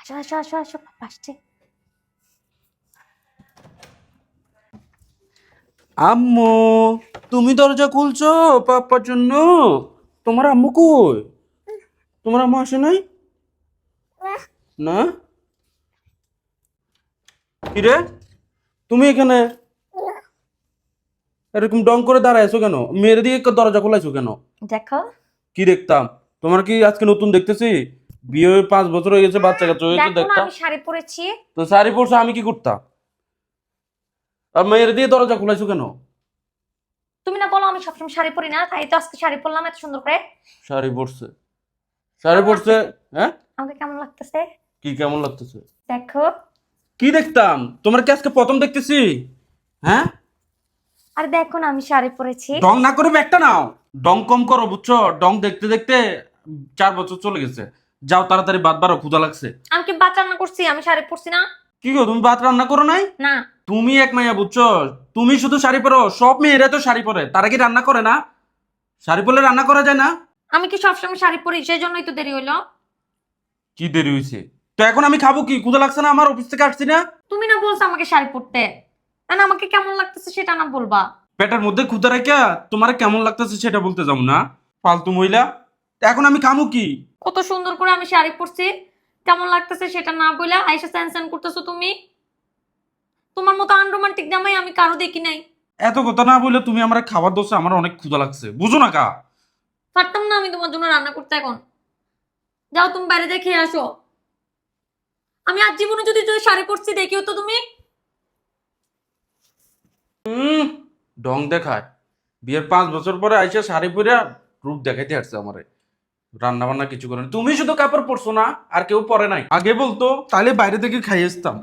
আসো আসো আসো আসো আসছে। আম্মু, তুমি দরজা খুলছো পাপ্পার জন্য? তোমার আম্মু কই? তোমার আম্মু আসে নাই? না? কিরে, তুমি এখানে এরকম ডং করে দাঁড়াইছো কেন? মেরে দিয়ে দরজা খোলাইছো কেন? দেখো কি দেখতাম? তোমার কি আজকে নতুন দেখতেছি? বিয়ে হয়ে 5 বছর হয়ে গেছে, বাচ্চা কাচ্চা হয়েছে, দেখো না দেখতাম। আমি শাড়ি পরেছি। তো শাড়ি পরছো, আমি কি করতাম? আর মেরে দিয়ে দরজা খোলাইছো কেন? তুমি না বলো আমি সবসময় শাড়ি পরি না, তাই তো আজকে শাড়ি পরলাম এত সুন্দর করে। শাড়ি পরছে, শাড়ি কেমন পরছে। লাগতেছে? হ্যাঁ? আমাকে কেমন লাগতেছে? কি কেমন লাগতেছে? দেখো। কি দেখতাম? তোমার কি আজকে প্রথম দেখতেছি? হ্যাঁ? আর দেখো না আমি শাড়ি পরেছি। ডং না করে ব্যাগটা নাও। ডং কম করো, বুঝছো? ডং দেখতে দেখতে 4 বছর চলে গেছে। যাও তাড়াতাড়ি ভাত বাড়ো, ক্ষুধা লাগছে। আমি কি ভাত রান্না করছি? আমি শাড়ি পরছি না। কি গো, তুমি ভাত রান্না করো নাই? না। তুমি এক মাইয়া, বুঝছো? তুমি শুধু শাড়ি পরো, সব মেয়েরা তো শাড়ি পরে, তারা কি রান্না করে না? শাড়ি পরলে রান্না করা যায় না? আমি কি সবসময় শাড়ি পরি? সেই জন্যই তো দেরি হইলো। কি দেরি হয়েছে? তো এখন আমি খাবো কি? ক্ষুধা লাগছে না আমার? অফিস থেকে আসছি না। তুমি না বলছো আমাকে শাড়ি পরতে, না আমাকে কেমন লাগতেছে সেটা না বলবা? পেটের মধ্যে ক্ষুধা রেখে তোমার কেমন লাগতেছে সেটা বলতে যাও না, ফালতু মহিলা। তো এখন আমি খামু কি? কত সুন্দর করে আমি শাড়ি পরছি, কেমন লাগতেছে সেটা না বলে আইসা স্যান স্যান করতেছো তুমি। তোমার মতো আনরোমান্টিক জামাই আমি কারো দেখি নাই। এত কথা না বলে তুমি আমার খাবার দোষে, আমার অনেক ক্ষুধা লাগছে, বুঝো না কা? পারতাম না আমি তোমার জন্য রান্না করতে এখন? যাও তুমি বাইরে দেখে আসো। আমি আজ জীবনে যদি তুই শাড়ি পরছি দেখিও তো তুমি। হুম, ঢং দেখায়। বিয়ের 5 বছর পরে আইসা শাড়ি পরে রূপ দেখাইতে আসছে আমারে। রান্না বান্না কিছু করে না। তুমি শুধু কাপড় পরছো না, আর কেউ পরে নাই। আগে বলতো তাহলে বাইরে থেকে খাইয়ে আসতাম।